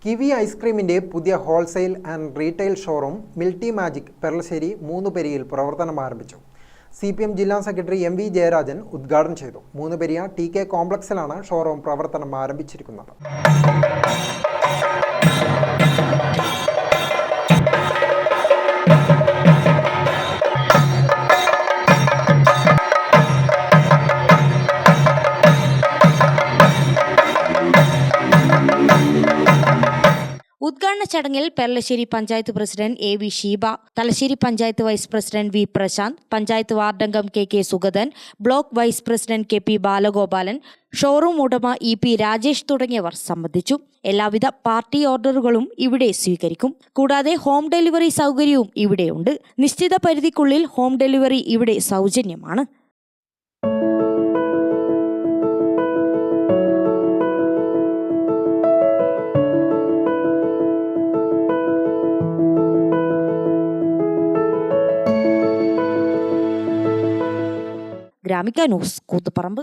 Kiwi ഐസ്ക്രീമിന്റെ പുതിയ wholesale and retail showroom Milty Magic Perlassery മൂന്നുപെരിയിൽ പ്രവർത്തനം ആരംഭിച്ചു. CPM ജില്ലാ സെക്രട്ടറി MV ജയരാജൻ ഉദ്ഘാടനം ചെയ്തു. മൂന്നുപെരിയ TK കോംപ്ലക്സിലാണ് ഷോറൂം പ്രവർത്തനം ആരംഭിച്ചിരിക്കുന്നത്. ഉദ്ഘാടന ചടങ്ങിൽ Perlassery panchayat president AV Sheeba, Thalassery panchayat vice president V Prashanth, panchayat വാർഡംഗം KK Sugathan, block vice president KP Balagopalan, showroom ഉടമ EP രാജേഷ് തുടങ്ങിയവർ സംബന്ധിച്ചു. എല്ലാവിധ പാർട്ടി ഓർഡറുകളും ഇവിടെ സ്വീകരിക്കും. കൂടാതെ ഹോം ഡെലിവറി സൗകര്യവും ഇവിടെയുണ്ട്. നിശ്ചിത പരിധിക്കുള്ളിൽ ഹോം ഡെലിവറി ഇവിടെ സൗജന്യമാണ്. ഗ്രാമിക ന്യൂസ്, കൂത്തുപറമ്പ്.